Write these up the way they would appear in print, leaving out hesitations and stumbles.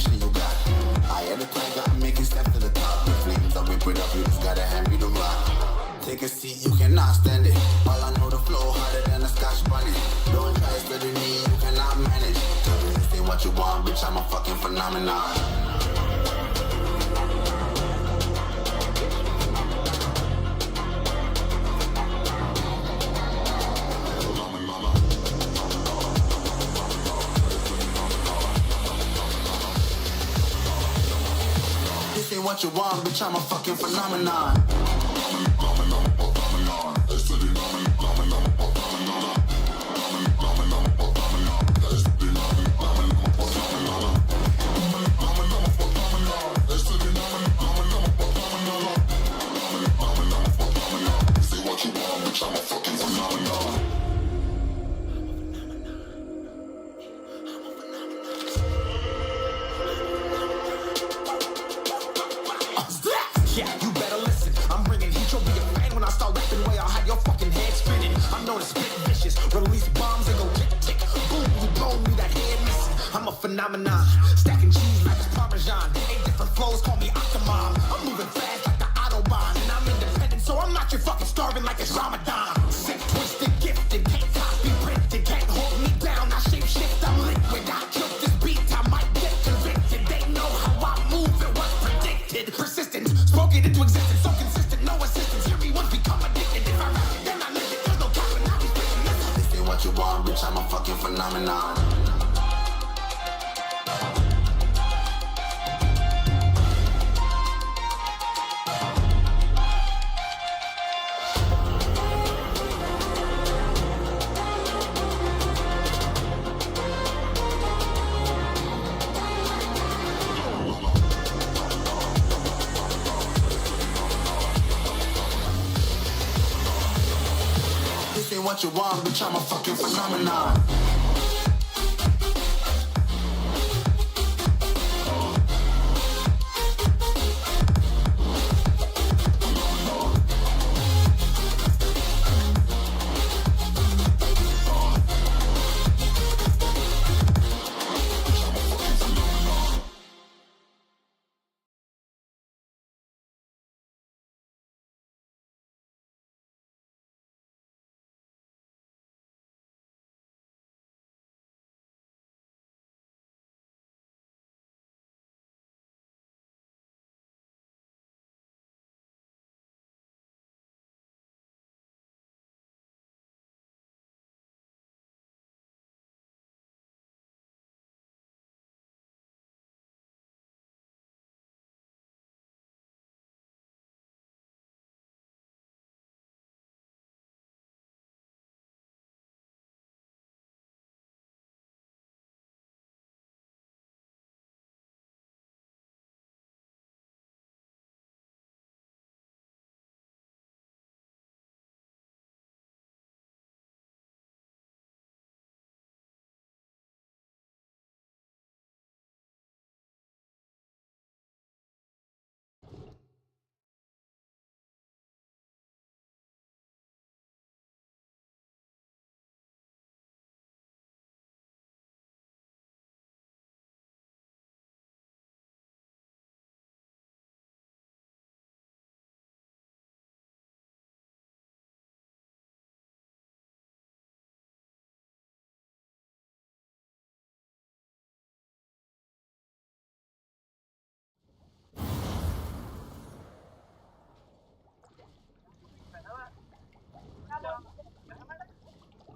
connection you got. I am the tiger, I'm making steps to the top. The flames, I whip it up, you just gotta hand me the rock. Take a seat, you cannot stand it. All I know, the flow harder than a Scotch bunny. Don't try studying me, you cannot manage. Tell me this ain't what you want, bitch, I'm a fucking phenomenon. This ain't what you want, bitch, I'm a fucking phenomenon. Yeah, you better listen. I'm bringing heat. You'll be a fan when I start rapping. Way I'll have your fucking head spinning. I'm known as spit vicious. Release bombs and go tick tick. Boom, you blow me that head missing. I'm a phenomenon. Stacking cheese like it's Parmesan. 8 different flows, call me Octomom. I'm moving fast like the Autobahn. And I'm independent, so I'm not your fucking starving like it's Ramadan. Sick, twisted, gifted. Can't copy, printed. Can't hold me down. I shape shift, I'm liquid. I kill this beat, I might get convicted. They know how I move, it was predicted. Persistent. Spoken into existence, so consistent, no assistance. Hear me once, become addicted. If I rap it, then I live it. There's no cap, and I'll be spitting this. This ain't what you want, bitch, I'm a fucking phenomenon. This ain't what you want, bitch, I'm a fucking phenomenon.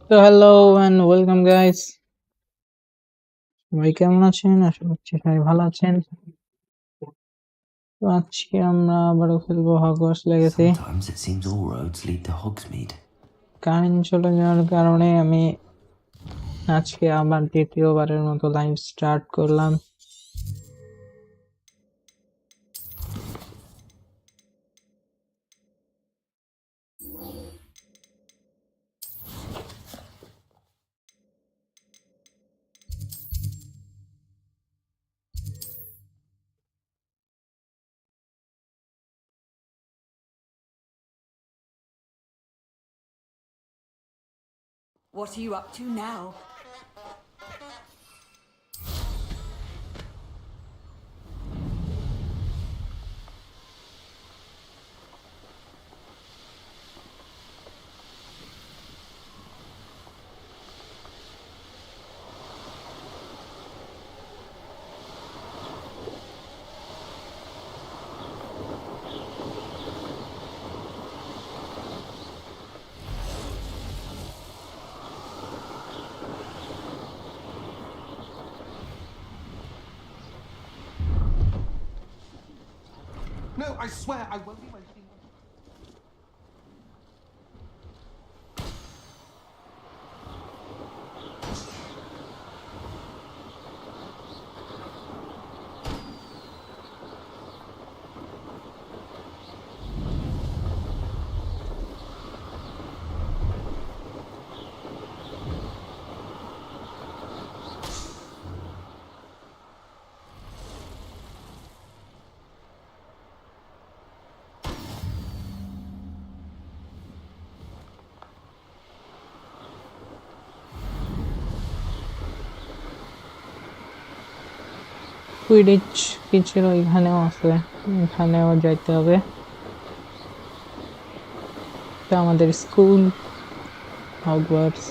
তো hello and welcome guys, সবাই কেমন আছেন? আশা করছি সবাই ভালো আছেন। তো আজকে আমরা আবারও খেলবো Hogwarts legacy. Sometimes it seems all roads lead to Hogsmeade. Current চলে যাওয়ার কারণে আমি আজকে আবার দ্বিতীয়বারের মতো লাইভ স্টার্ট করলাম। What are you up to now? No, I swear I won't be mentioning. Quidditch কি ছিল এখানেও আছে, এখানেও যাইতে হবে। এটা আমাদের স্কুল হগওয়ার্টস।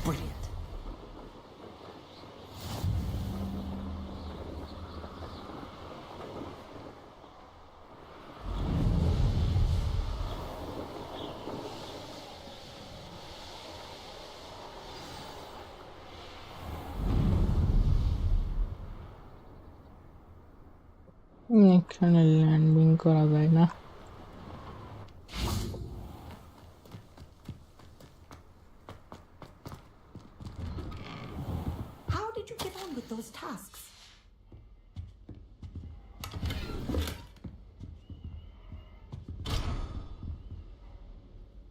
Brilliant. এখানে ল্যান্ডিং করা যায় না। How did you get on with those tasks?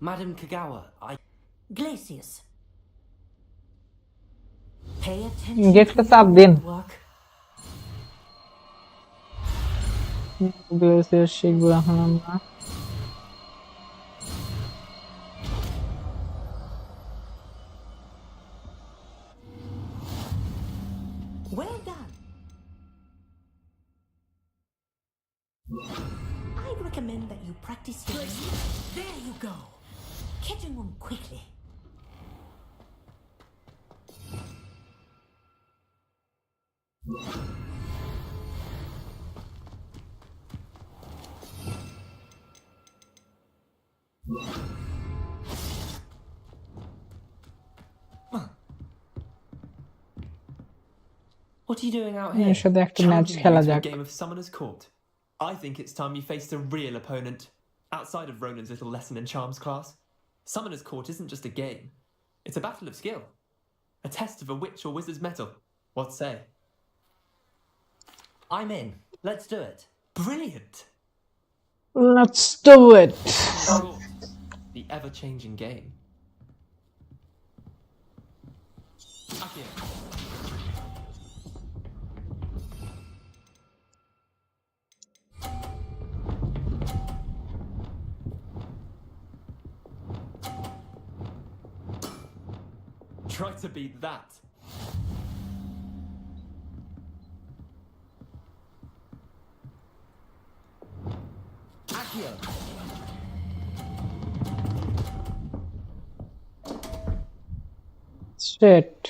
Madam Kagawa, Glacius. Pay attention গেটটা to চাপ your দিন। work. গ্লেসিয়ার শিখবো এখন আমরা। Well done. I'd recommend that you practice your... There you go. Catching on quickly. What are you doing out এর here? সাথে একটা match Challenging খেলা you to a যাক। game of Summoner's Court. I think it's time you faced a real opponent, outside of Ronan's little lesson in charms class. Summoner's Court isn't just a game. It's a battle of skill. A test of a witch or wizard's mettle. What say? I'm in. Let's do it. Brilliant! Let's do it. Summoner's Court, the ever-changing game. Akio. Try to beat that. Accio. Shit.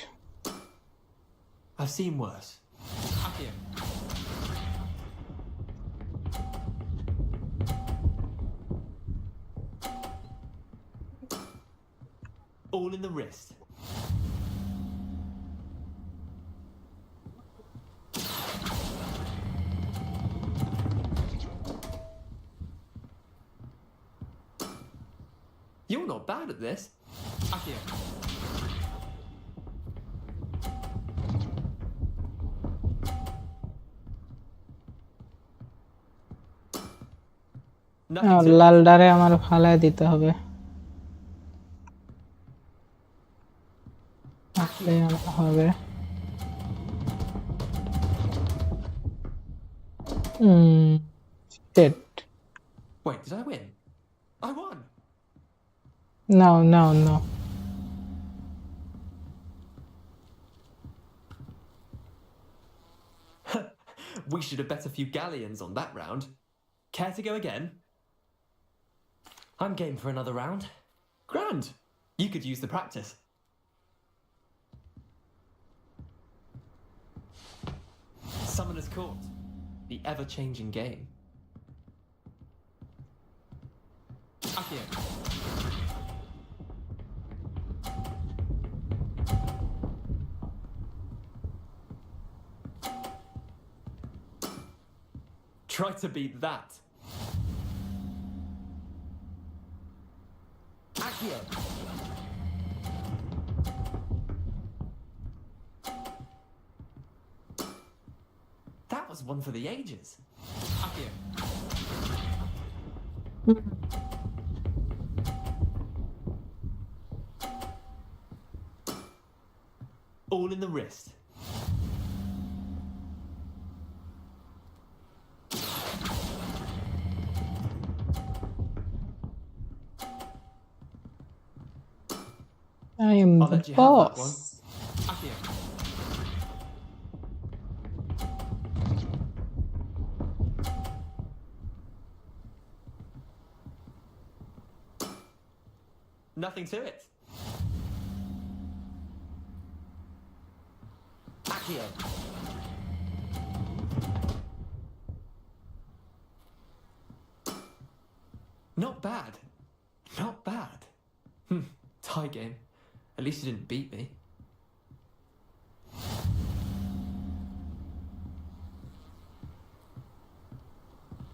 I've seen worse. Akio. All in the wrist. You're not bad at this. Akio. Nothing to it. লালডারে আমার ফালায় দিতে হবে আসলে আমার হবে shit. Wait, did I win? I won. No. We should have bet a few galleons on that round. Care to go again? I'm game for another round. Grand. You could use the practice. Summoner's Court. The ever-changing game. Akio. Try to beat that. Akio. That was one for the ages. Akio. All in the wrist. I am I'll the let you have that one. boss. Akio. Nothing to it. Akio. Not bad. Not bad. Tie game. At least you didn't beat me.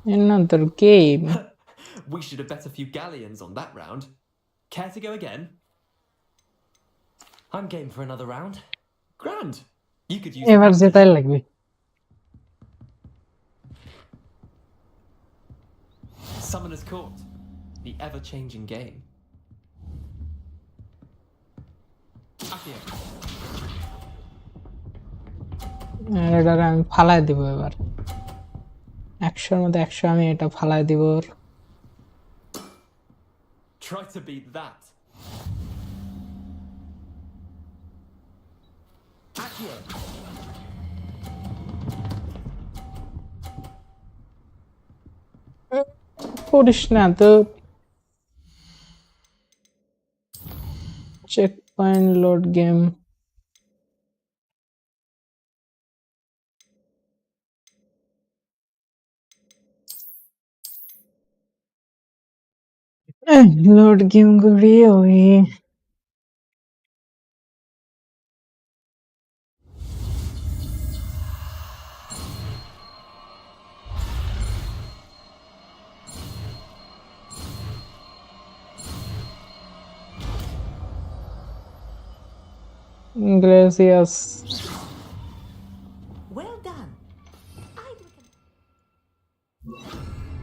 Another game. We should have bet a few galleons on that round. Care to go again? I'm game for another round. Grand. You could use এবার the জেতাই লাগবে Summoner's Court. The ever-changing game. Akio. এটা আমি ফালায় দিব এবার 100 এর মধ্যে 100 আমি এটা ফালায় দিব Try to beat that. Akio. করিস না তো check point load game load game করি ওই Gracias. Well done. I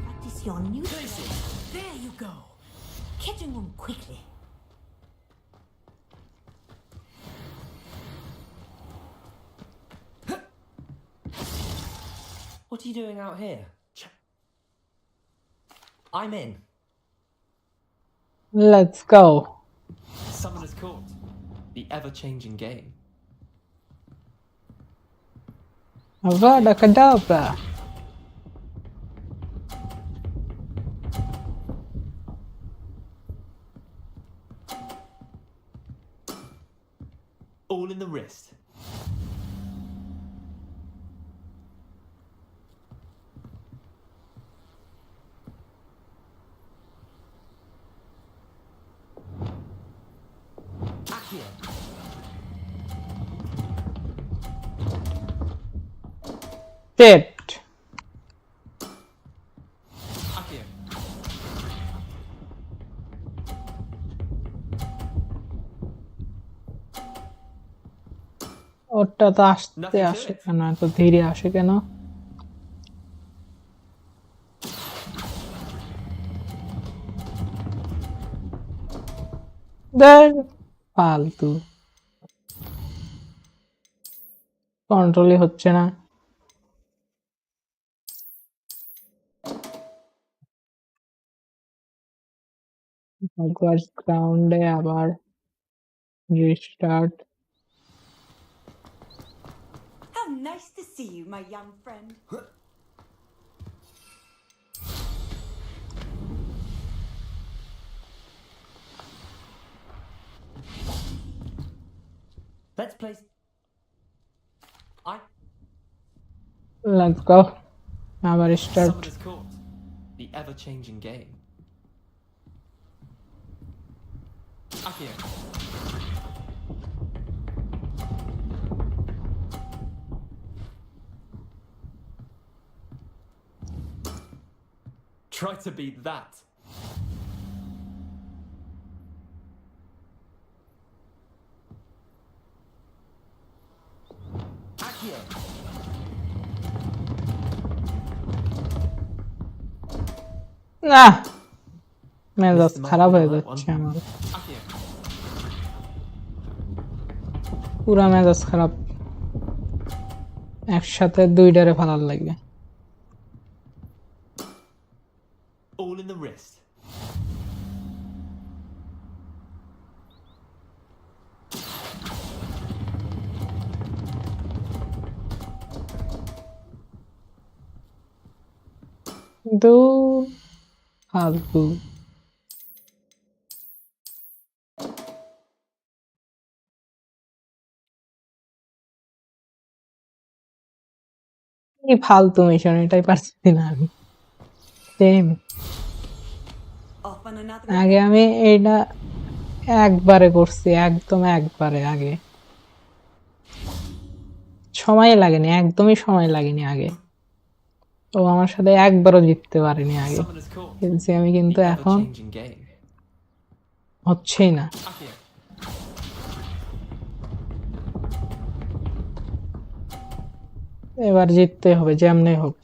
practice your new places. There you go. Catching them quickly. What are you doing out here? I'm in. Let's go. Summoner's Court. The ever-changing game. Avada Kedavra. All in the wrist. Akio. Shit. Akio. ওটা তো আসতে Nothing to আসে it. কেন, এত ধীরে আসে কেন? দেখ, ফালতু, কন্ট্রোলই হচ্ছে না। হগওয়ার্টস গ্রাউন্ডে আবার restart. How nice to see you, my young friend. Let's play. I. Let's go, আবার start. Summoner's Court. The ever-changing game. Akio. Try to beat that. Accio. না, মেজাজ খারাপ হয়ে যাচ্ছে আমার, Akio. পুরা মেজাজ খারাপ, একসাথে দুইটারে ফালার লাগবে। All in the wrist. দূর, ফালতু। এই ফালতু মিশন, এটাই পারছি না আমি। Same, Off on another. আগে আমি এইটা একবারে করছি, একদম একবারে, আগে সময় লাগেনি, একদমই সময় লাগেনি আগে। ও আমার সাথে একবারও জিততে পারেনি আগে, Summoner's Court. খেলছি আমি, কিন্তু The এখন ever-changing game. হচ্ছেই না। Akio. এবার জিততে হবে যেমনি হোক।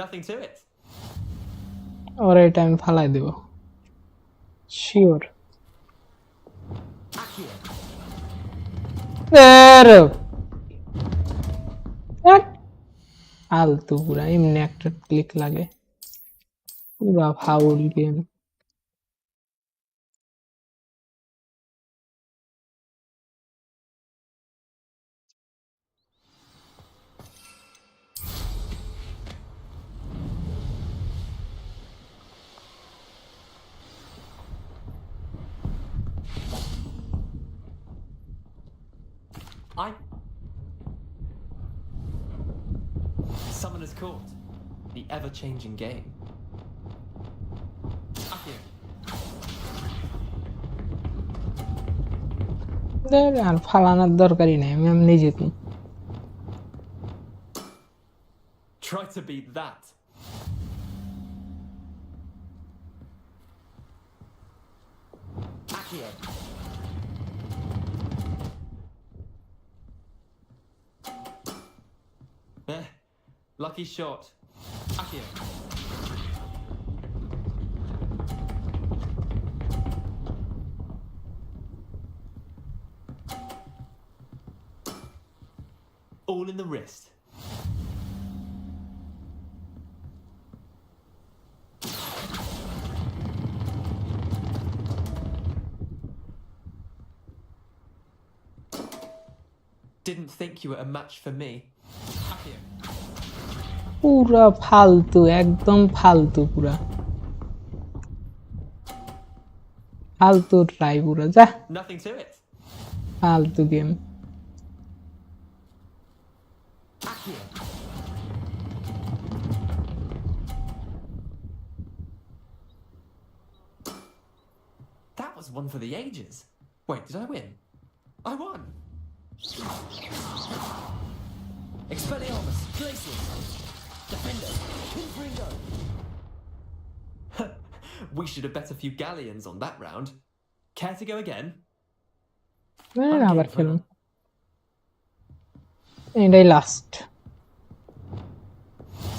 Nothing to it. ওর এটা আমি ফালাই দেব, শিওর। Accio. ফালতু পুরা, এমনি একটা ক্লিক লাগে, পুরা foul game. I. Summoner's Court. The ever-changing game. Akio. আর ফালানোর দরকারই নেই, আমি এমনি জিতি। Try to beat that. Accio. Lucky shot. Akio. All in the wrist. Didn't think you were a match for me. Akio. পুরা ফালতু, একদম ফালতু, পুরা ফালতু ট্রাই, পুরা যা, Nothing to it. ফালতু game. Accio. That was one for the ages. Wait, did I win? I won! Expelliarmus. Glacius. Defender. Confringo. We should have bet a few galleons on that round. Care to go again? আবার খেলুন, এটাই last.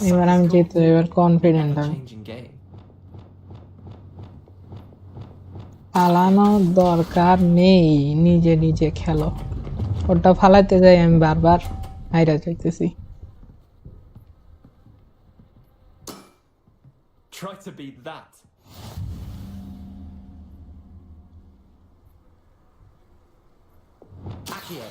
এবার আমি জিতবো, এবার confident আমি। Changing game. পালানোর দরকার নেই, নিজে নিজে খেলো। ওটা ফালাইতে যাই আমি বারবার হাইরা যাইতেছি। Try to beat that. Accio.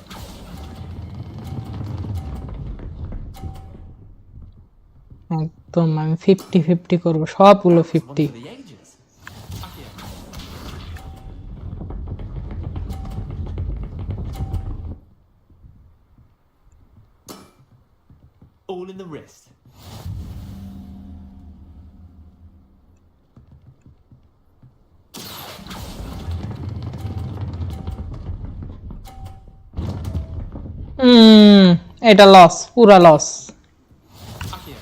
একদম আমি 50-50 করবো, সবগুলো One 50। for the ages. Accio. All in the wrist. এটা লস, পুরা loss. Accio.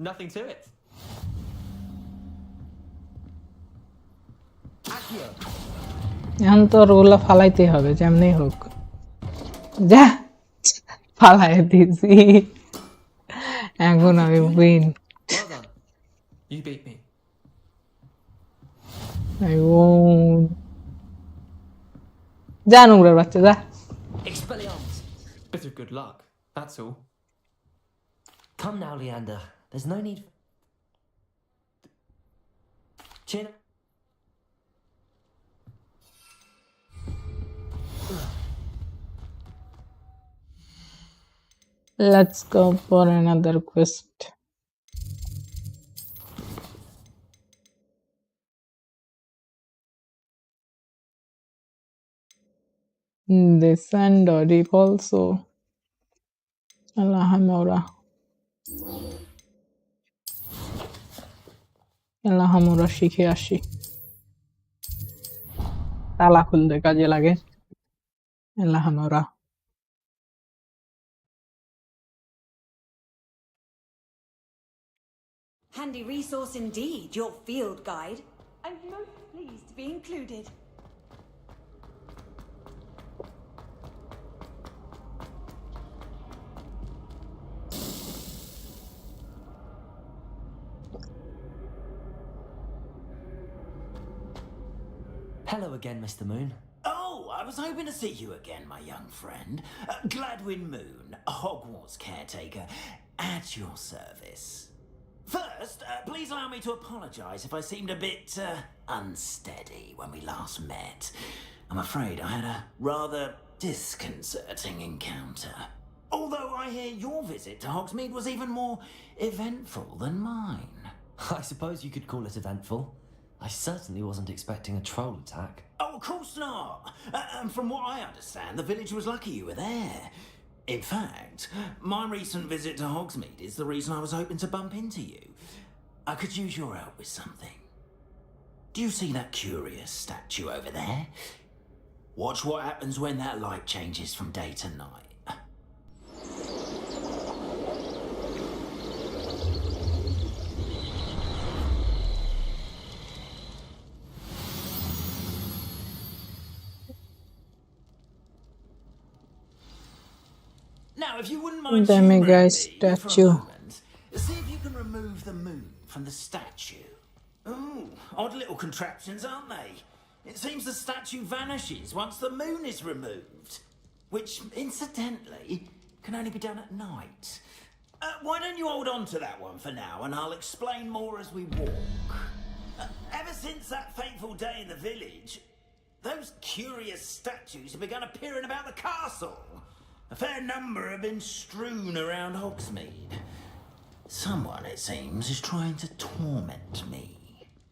Nothing to it. Accio. এখন তো ওগুলো ফালাইতেই হবে যেমনি হোক। যা ফালাই দিছি, এখন আমি win. Well done. You beat me. যা নোংরার বাচ্চা যা। Expelliarmus. Bit of good luck, that's all. Come now, Leander. There's no need. Chin. Let's go for another quest. Descend or deep also. Alhamora. Alhamora শিখে আসি, তালা খুলতে কাজে লাগে। Alhamora. Handy resource indeed, your field guide. I'm most pleased to be included. Hello again, Mr. Moon. Oh, I was hoping to see you again, my young friend. Gladwin Moon, Hogwarts caretaker, at your service. First, please allow me to apologise if I seemed a bit unsteady when we last met. I'm afraid I had a rather disconcerting encounter. Although I hear your visit to Hogsmeade was even more eventful than mine. I suppose you could call it eventful. I certainly wasn't expecting a troll attack. Oh, of course not. And from what I understand, the village was lucky you were there. In fact, my recent visit to Hogsmeade is the reason I was hoping to bump into you. I could use your help with something. Do you see that curious statue over there? Watch what happens when that light changes from day to night. Now, if you wouldn't mind Damn it, guys, humouring me for a statue. moment, see if you can remove the moon from the statue. Ooh, odd little contraptions, aren't they? It seems the statue vanishes once the moon is removed, which, incidentally, can only be done at night. Why don't you hold on to that one for now, and I'll explain more as we walk. Ever since that fateful day in the village, those curious statues have begun appearing about the castle. A fair number have been strewn around Hogsmeade. Someone, it seems, is trying to torment me.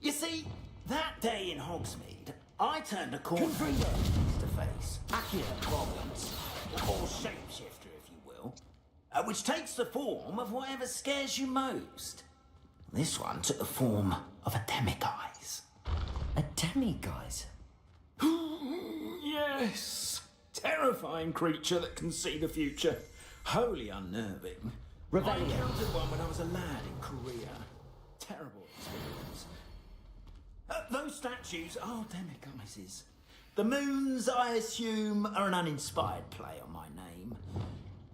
You see, that day in Hogsmeade, I turned a corner face to face. Accio. Problems, or shapeshifter, if you will, which takes the form of whatever scares you most. This one took the form of a demiguise. A demiguise? Yes, terrifying creature that can see the future. Wholly unnerving. I Rebellion. encountered one when I was a lad in Korea. terrible experience. Those statues, oh damn it, guys. The moons, I assume, are an uninspired play on my name.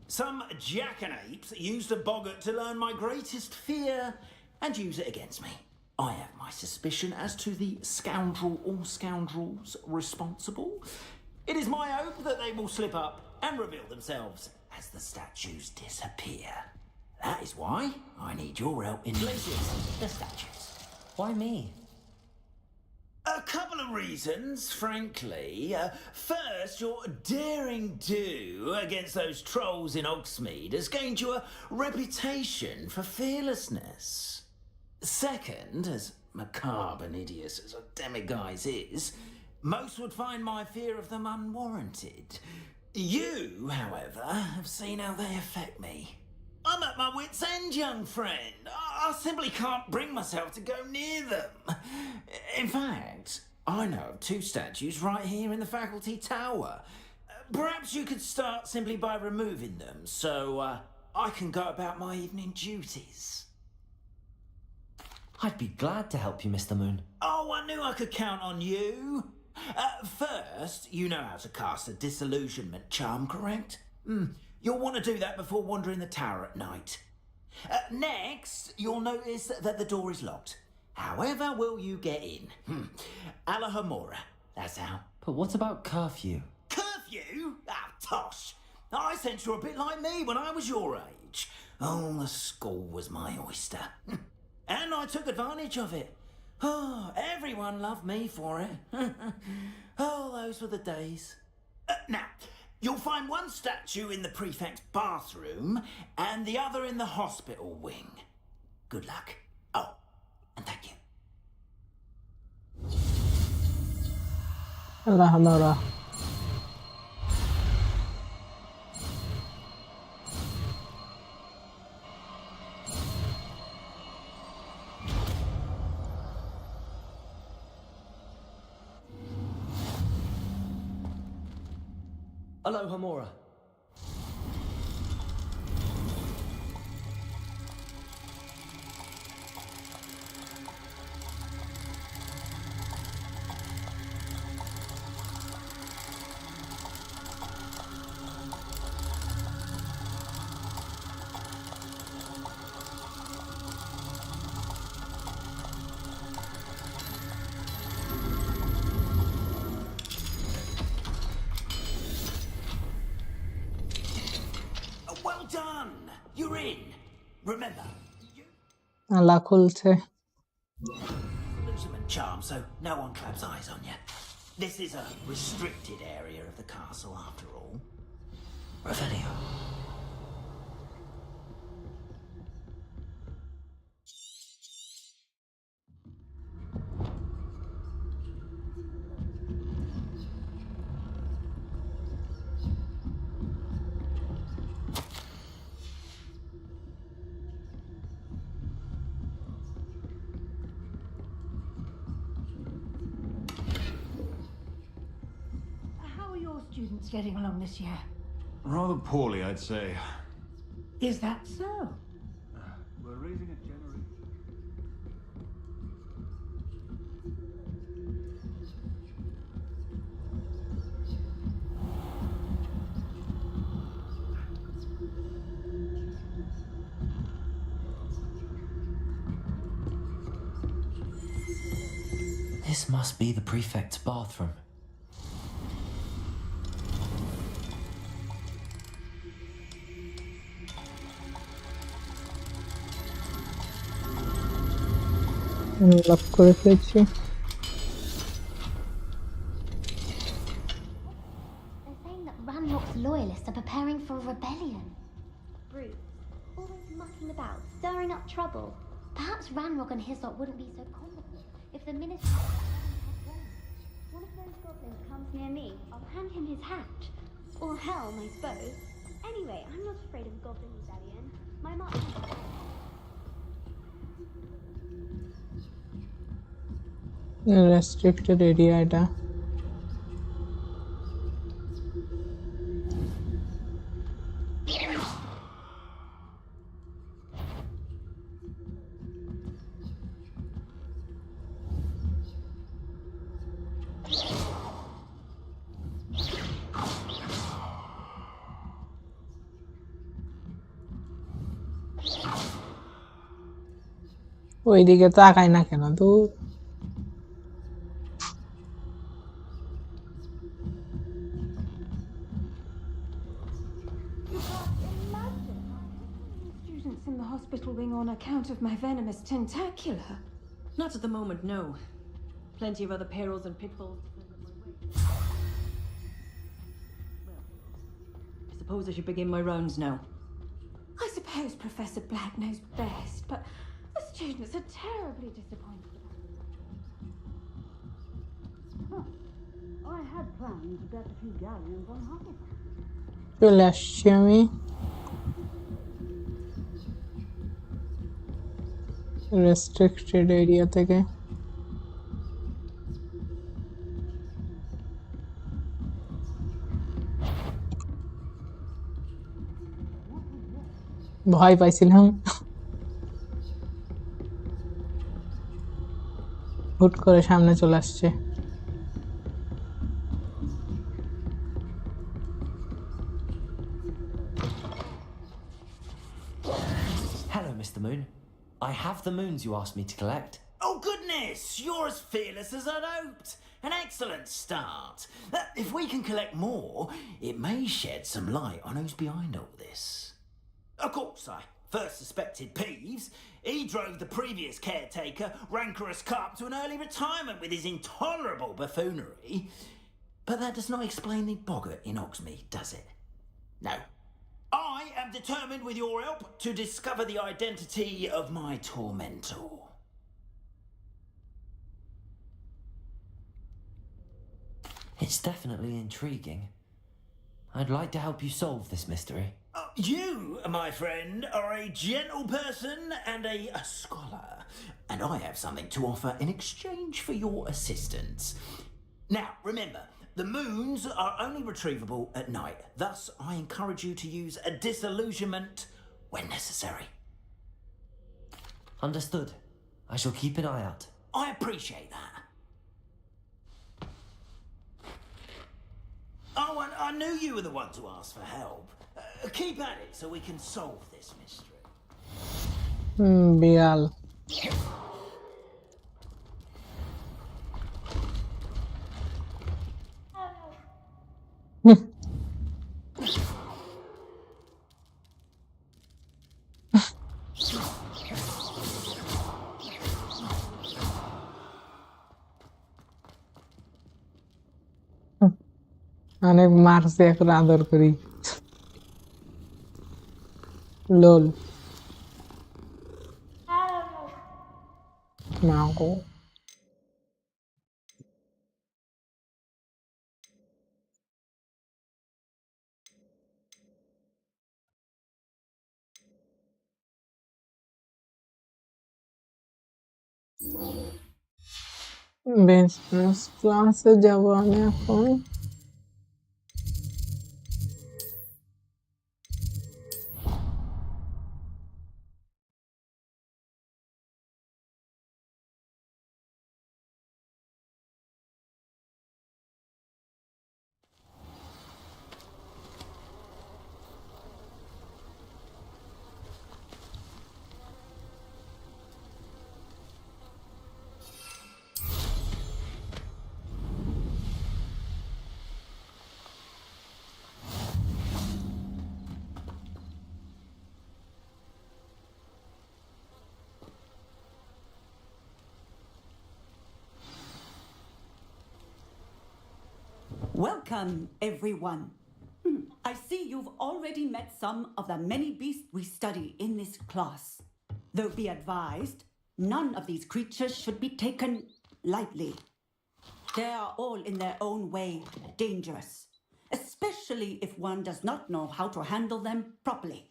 Some jackanapes used a boggart to learn my greatest fear and use it against me. I have my suspicion as to the scoundrel or scoundrels responsible. It is my hope that they will slip up and reveal themselves as the statues disappear. That is why I need your help in places the statues. Why me? A couple of reasons, frankly. First, your daring do against those trolls in Hogsmeade has gained you a reputation for fearlessness. Second, as macabre and hideous as a demiguise is, most would find my fear of them unwarranted. You, however, have seen how they affect me. I'm at my wit's end, young friend. I simply can't bring myself to go near them. In fact, I know of 2 statues right here in the faculty tower. Perhaps you could start simply by removing them so I can go about my evening duties. I'd be glad to help you, Mr. Moon. Oh, I knew I could count on you. First, you know how to cast a disillusionment charm, correct? You'll want to do that before wandering the tower at night. Next, you'll notice that the door is locked. However will you get in? Alahomora, that's how. But what about curfew? Curfew? Ah, tosh. I sense you're a bit like me when I was your age. Oh, the school was my oyster. And I took advantage of it. Oh, everyone loved me for it. Oh, those were the days. Now, you'll find one statue in the prefect's bathroom and the other in the hospital wing. Good luck. Oh, and thank you. Alhamdulillah. Hello, Hamora. Well done. You're in. Remember, আল্লাহ খুলছে illusionment charm, so no one claps eyes on you. This is a restricted area of the castle, after all. Revelio. How are your students getting along this year? Rather poorly, I'd say. Is that so? We're raising a generation. This must be the prefect's bathroom. আমি lock করে ফেলেছি They're saying that Ranrock's loyalists are preparing for a rebellion. Brutes, always mucking about, stirring up trouble. Perhaps Ranrock and his lot wouldn't be so competent if the ministry had won. One of those goblins comes near me, I'll hand him his hat. Or helm, I suppose. Anyway, I'm not afraid of a goblin rebellion. My mark. Restricted area এটা ওইদিকে তাকাই না কেন দূর Students in the hospital wing on account of my venomous tentacular. Not at the moment, no. Plenty of other perils and pitfalls to find my way. Well, I suppose I should begin my rounds now. I suppose Professor Black knows best, but the students are terribly disappointed about it. I had planned to get a few galleons on Hogwarts. চলে আসছি আমি restricted area থেকে ভয় পাইছিলাম হুট করে সামনে চলে আসছে Hello, Mr. Moon. I have the moons you asked me to collect. Oh, goodness! You're as fearless as I'd hoped. An excellent start. If we can collect more, it may shed some light on who's behind all this. Of course, I first suspected Peeves. He drove the previous caretaker, Rancorous Carp, to an early retirement with his intolerable buffoonery. But that does not explain the boggart in Hogsmeade, does it? No. I am determined, with your help, to discover the identity of my tormentor. It's definitely intriguing. I'd like to help you solve this mystery. You, my friend, are a gentle person and a scholar, and I have something to offer in exchange for your assistance. Now, remember, the moons are only retrievable at night. Thus, I encourage you to use a disillusionment when necessary. Understood. I shall keep an eye out. I appreciate that. Oh, I knew you were the one to ask for help. Keep at it so we can solve this mystery. বিড়াল অনেক মারছে এখন আদর করি লোল মাগো business ক্লাসে যাব আমি এখন Welcome, everyone. I see you've already met some of the many beasts we study in this class. Though be advised, none of these creatures should be taken lightly. They are all in their own way dangerous, especially if one does not know how to handle them properly.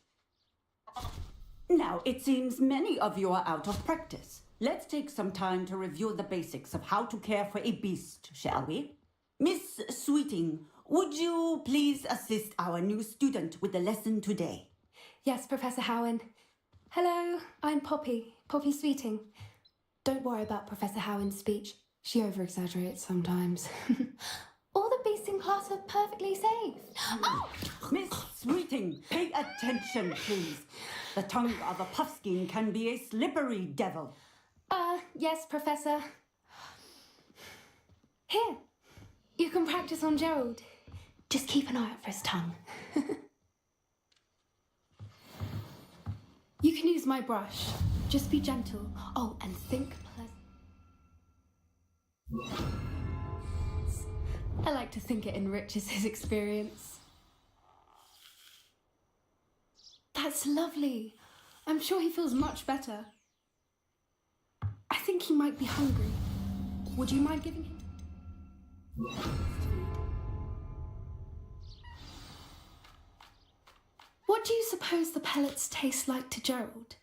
Now, it seems many of you are out of practice. Let's take some time to review the basics of how to care for a beast, shall we? Miss Sweeting, would you please assist our new student with the lesson today? Yes, Professor Howen. Hello, I'm Poppy Sweeting. Don't worry about Professor Howen's speech. She over-exaggerates sometimes. All the beasts in class are perfectly safe. Oh! Miss Sweeting, pay attention, please. The tongue of a puffskein can be a slippery devil. Yes, Professor. Here, you can practice on Gerald. Just keep an eye out for his tongue. You can use my brush. Just be gentle. Oh, and think pleasant. I like to think it enriches his experience. That's lovely. I'm sure he feels much better. I think he might be hungry. Would you mind giving him? What do you suppose the pellets taste like to Gerald?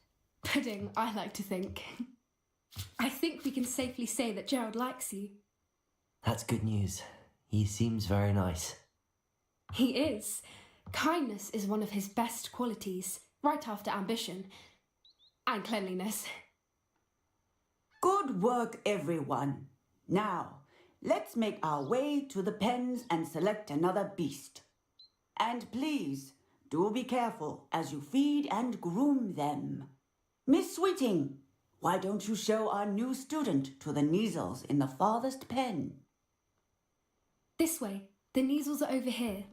Pudding, I like to think. I think we can safely say that Gerald likes you. That's good news. He seems very nice. He is. Kindness is one of his best qualities, right after ambition. And cleanliness. Good work, everyone. Now, let's make our way to the pens and select another beast. And please, do be careful as you feed and groom them. Miss Sweeting, why don't you show our new student to the Neasels in the farthest pen? This way. The Neasels are over here.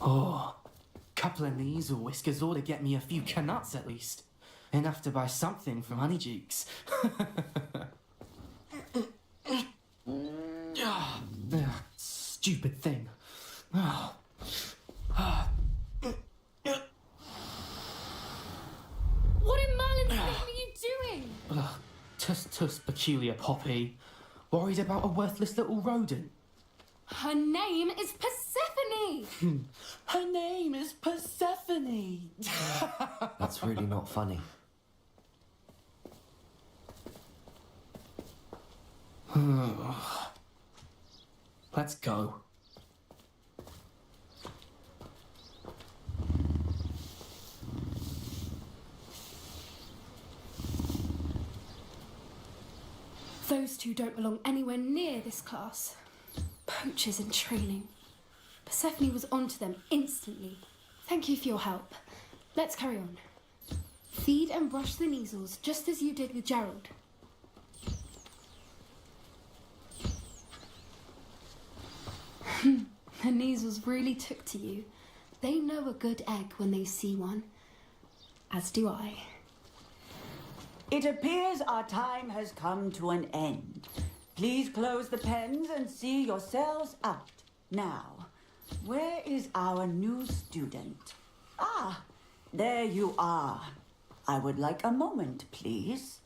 Oh, couple of Neasel whiskers ought to get me a few canuts at least. Enough to buy something from Honeycheeks. Stupid thing. Oh. What in Merlin's name are you doing? Tuss, peculiar Poppy. Worried about a worthless little rodent. Her name is Persephone! Her name is Persephone! That's really not funny. Let's go. Those two don't belong anywhere near this class. Poachers in training. Persephone was onto them instantly. Thank you for your help. Let's carry on. Feed and brush the Neasels just as you did with Gerald. The Neasels really took to you. They know a good egg when they see one. As do I. It appears our time has come to an end. Please close the pens and see yourselves out. Now, where is our new student? Ah, there you are. I would like a moment, please.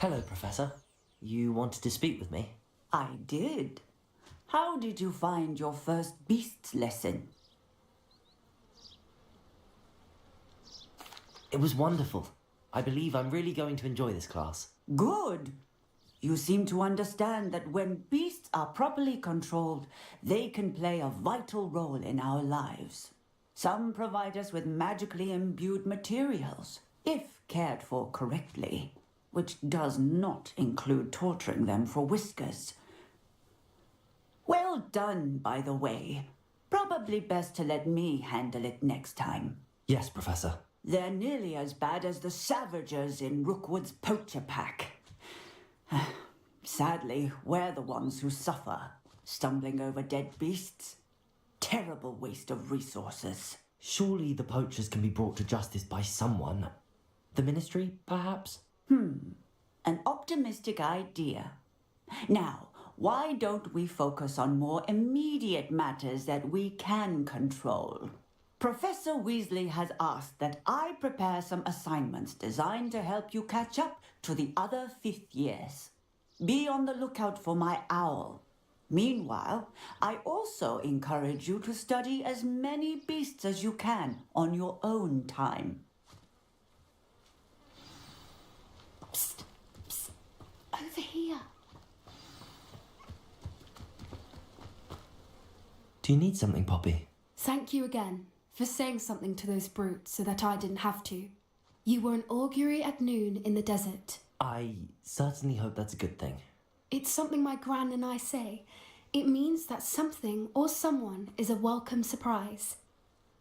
Hello, Professor. You wanted to speak with me? I did. How did you find your first beasts lesson? It was wonderful. I believe I'm really going to enjoy this class. Good. You seem to understand that when beasts are properly controlled, they can play a vital role in our lives. Some provide us with magically imbued materials, if cared for correctly, which does not include torturing them for whiskers. Well done, by the way. Probably best to let me handle it next time. Yes, Professor. They're nearly as bad as the Savagers in Rookwood's poacher pack. Sadly, we're the ones who suffer, stumbling over dead beasts. Terrible waste of resources. Surely the poachers can be brought to justice by someone. The Ministry, perhaps? An optimistic idea. Now, why don't we focus on more immediate matters that we can control? Professor Weasley has asked that I prepare some assignments designed to help you catch up to the other fifth years. Be on the lookout for my owl. Meanwhile, I also encourage you to study as many beasts as you can on your own time. Psst, psst. Over here. Do you need something, Poppy? Thank you again for saying something to those brutes so that I didn't have to. You were an augury at noon in the desert. I certainly hope that's a good thing. It's something my gran and I say. It means that something or someone is a welcome surprise.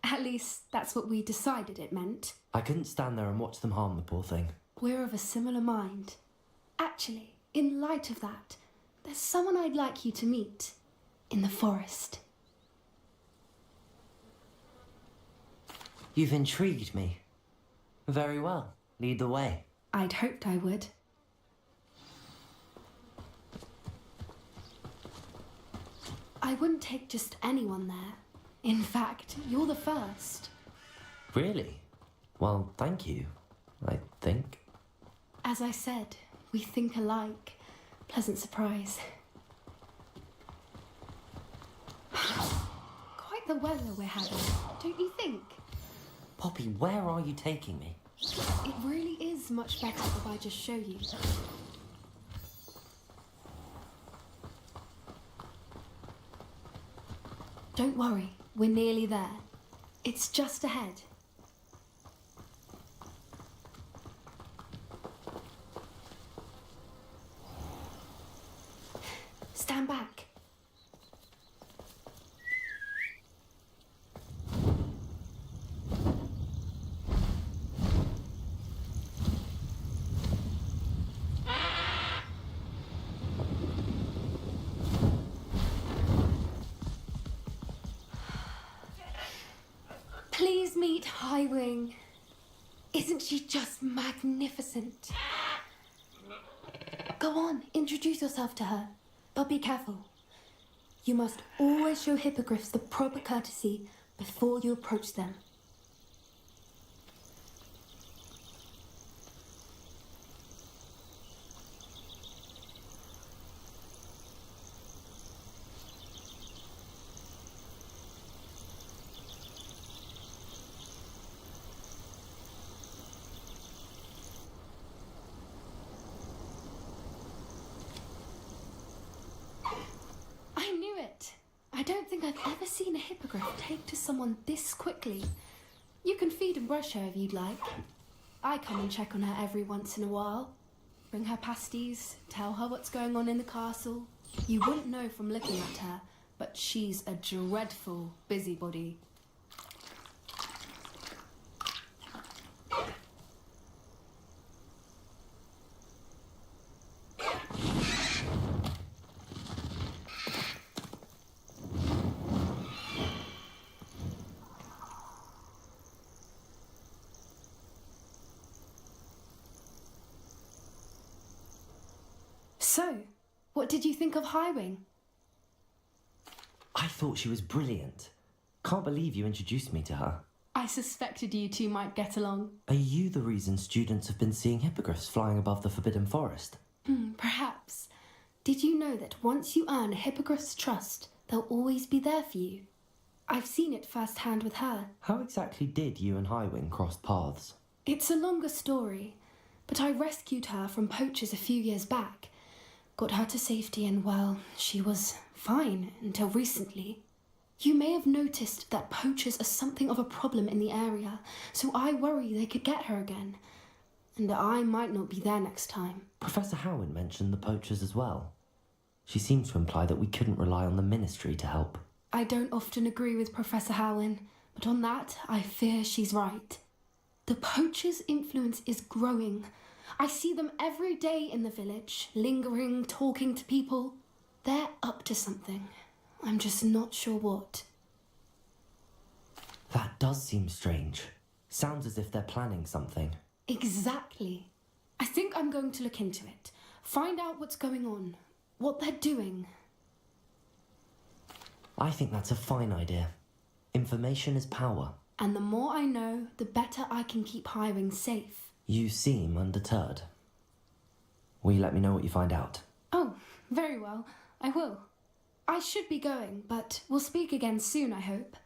At least, that's what we decided it meant. I couldn't stand there and watch them harm the poor thing. We're of a similar mind. Actually, in light of that, there's someone I'd like you to meet. In the forest. You've intrigued me. Very well. Lead the way. I'd hoped I would. I wouldn't take just anyone there. In fact, you're the first. Really? Well, thank you, I think. As I said, we think alike. Pleasant surprise. Quite the weather we're having, don't you think? Poppy, where are you taking me? It really is much better if I just show you. Don't worry, we're nearly there. It's just ahead. Stand back. Please meet Highwing. Isn't she just magnificent? Go on, introduce yourself to her. But be careful. You must always show hippogriffs the proper courtesy before you approach them. I don't think I've ever seen a hippogriff take to someone this quickly. You can feed and brush her if you'd like. I come and check on her every once in a while. Bring her pasties, tell her what's going on in the castle. You wouldn't know from looking at her, but she's a dreadful busybody. So, what did you think of Highwing? I thought she was brilliant. Can't believe you introduced me to her. I suspected you two might get along. Are you the reason students have been seeing hippogriffs flying above the Forbidden Forest? Perhaps. Did you know that once you earn a hippogriff's trust, they'll always be there for you? I've seen it firsthand with her. How exactly did you and Highwing cross paths? It's a longer story, but I rescued her from poachers a few years back. Got her to safety and, well, she was fine until recently. You may have noticed that poachers are something of a problem in the area, so I worry they could get her again. And I might not be there next time. Professor Howard mentioned the poachers as well. She seems to imply that we couldn't rely on the ministry to help. I don't often agree with Professor Howin, but on that, I fear she's right. The poachers' influence is growing. I see them every day in the village, lingering, talking to people. They're up to something. I'm just not sure what. That does seem strange. Sounds as if they're planning something. Exactly. I think I'm going to look into it. Find out what's going on. What they're doing. I think that's a fine idea. Information is power. And the more I know, the better I can keep Highwing safe. You seem undeterred. Will you let me know what you find out? Oh, very well. I will. I should be going, but we'll speak again soon, I hope.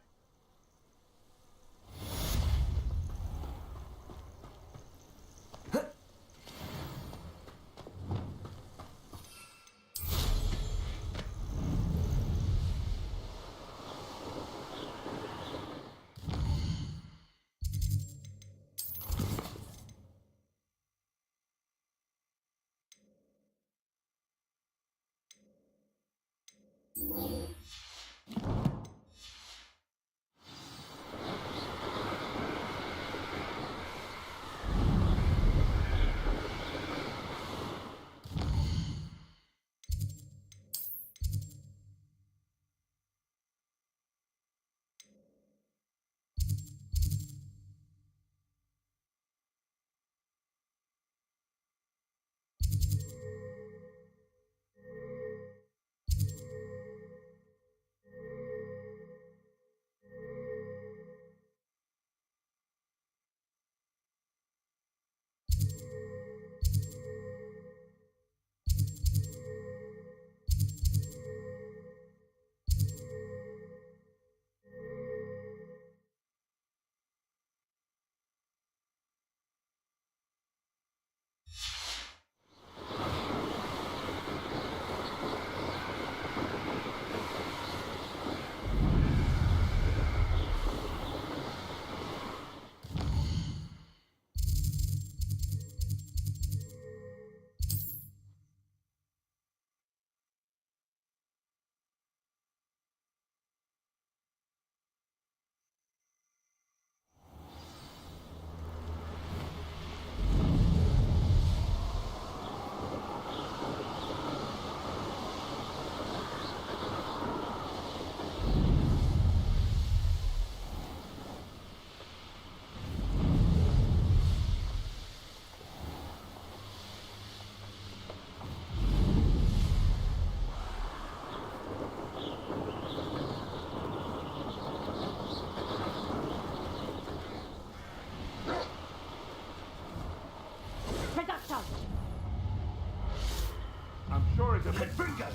sure it's a bit finger.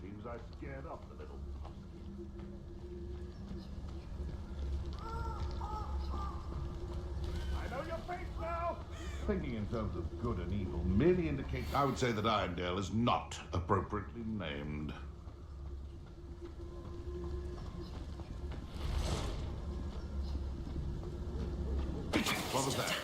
Seems I scared up the little. I know your face now! Thinking in terms of good and evil merely indicates... I would say that Irondale is not appropriately named. What was that?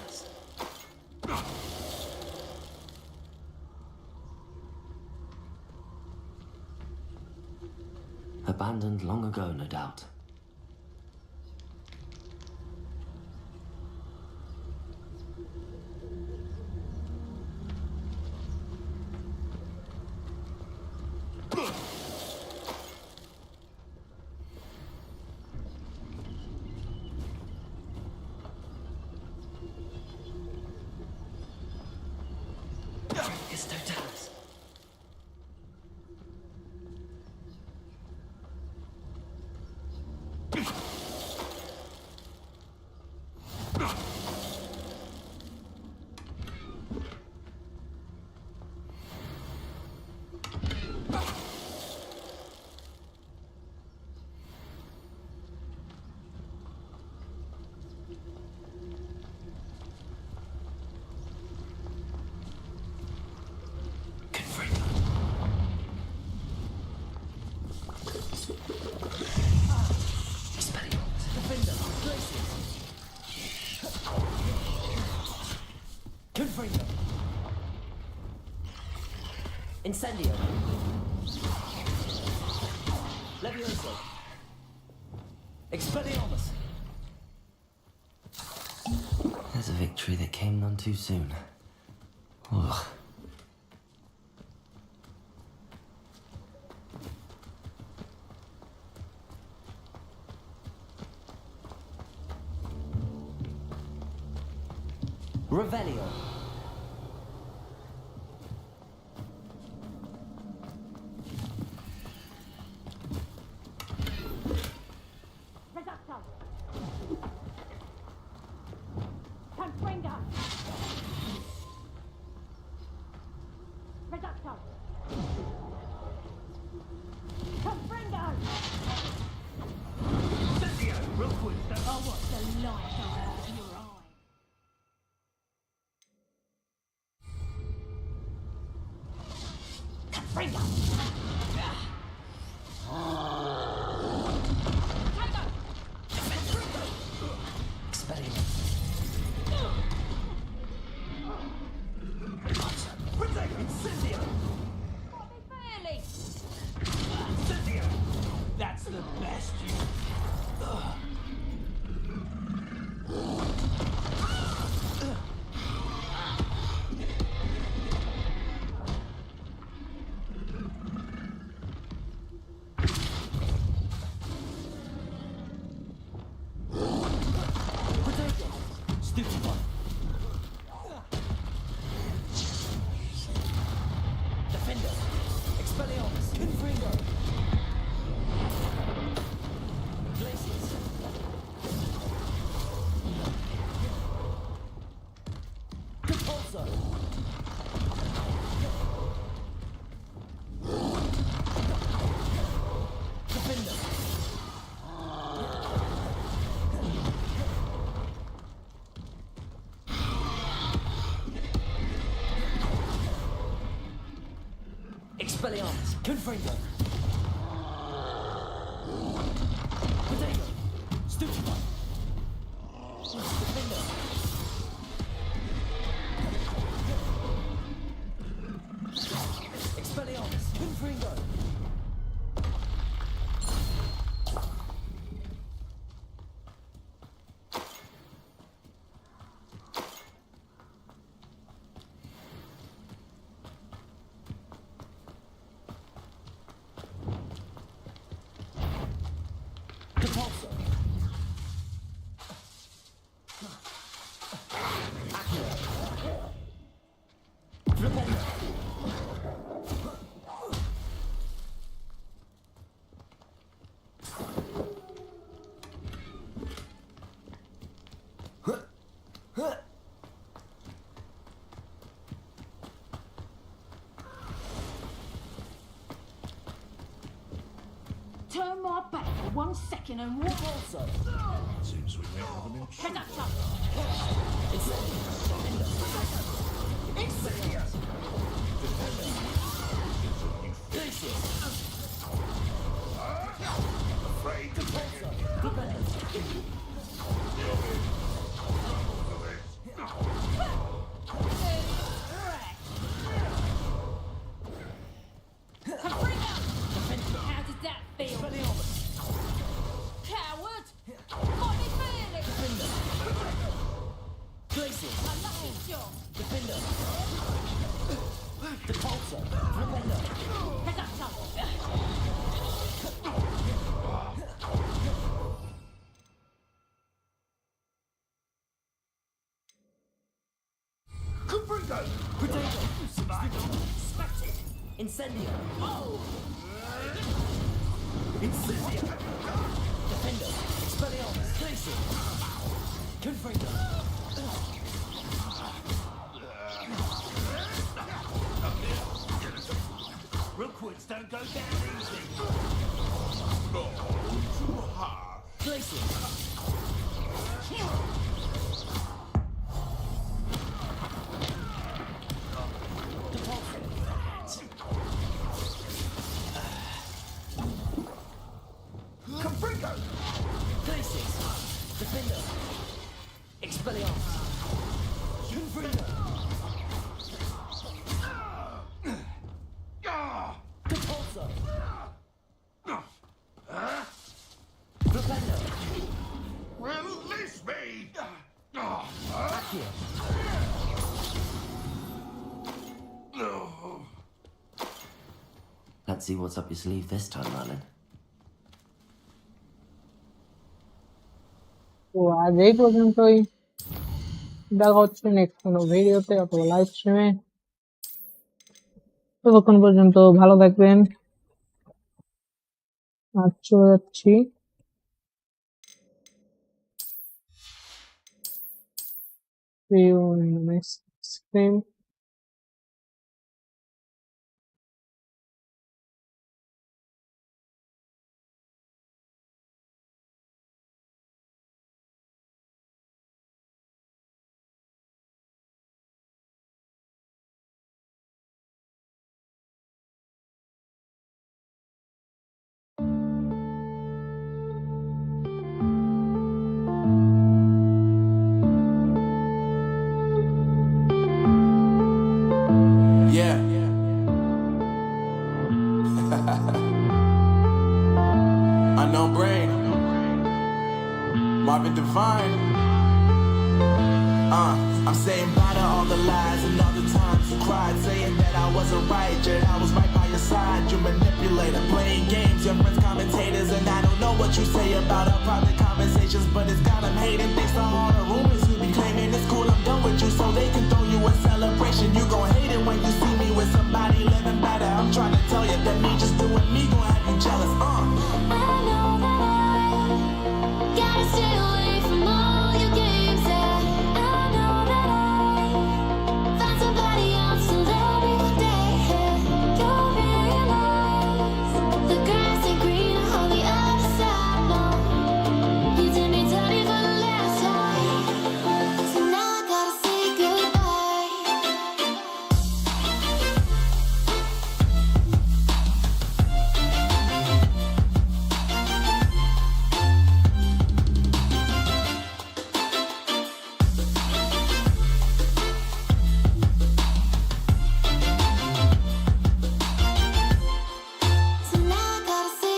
Abandoned long ago, no doubt. Incendio. Levioso. Expelliarmus. There's a victory that came none too soon. Ugh. Revelio. That's the best you... Stupid. Defender. Expelliarmus. Confringo. Glacius. Repulsor. Defender. Expelliarmus. Confringo. Potato. Stupefy. Defender. taken and what also? Seems we may have an intruder. Head up, chop. Incendious. Afraid to take it. How does that feel? Coward! What is feeling? Places. I'm not too sure. Defender. Repulsor. Defender. Head up, chop. Cubrigo! Potato. Spectre. Incendio. Oh! Incendio. Defender. Expelliarmus. Glacier. Confringo. Rookwoods don't go down easy. No, too hard. Glacier. Cubrigo! Glacier. Defender. Expelliarmus. Confringo. Repulsor. Defender. Release me! Accio. Let's see what's up your sleeve this time, Merlin. তো আজ এই পর্যন্তই, দেখা হচ্ছে next কোনো ভিডিওতে অথবা live স্ট্রিমে। ততক্ষণ পর্যন্ত ভালো থাকবেন, আজ চলে যাচ্ছি। See you in the next stream. Yeah. Unknown brain. Marvin Divine. I'm saying bye to all the lies and all the times you cried, saying that I wasn't right, yet I was right by your side. You manipulator, playing games, your friends commentators, and I don't know what you say about our private conversations, but it's got them hating. Thanks to all the rumors you be claiming it's cool, I'm done with you, so they can throw you a celebration. You gon' hate it when you see me with somebody living better. I'm trying to tell you that me just doing me gon' have you jealous. I know that I gotta stay away from all your games. Yeah, I know that I found somebody else to love me one day. You'll realize the grass ain't green on the other side. No, you did me dirty for the last time, so now I gotta say goodbye. So now I gotta say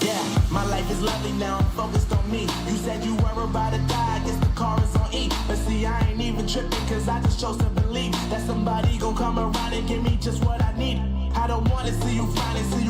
Yeah, my life is lovely now, I'm focused on me. You said you were about to die, I guess the car is on E. But see, I ain't even tripping, cause I just chose to believe that somebody gon' come around and give me just what I need. I don't wanna see you finally see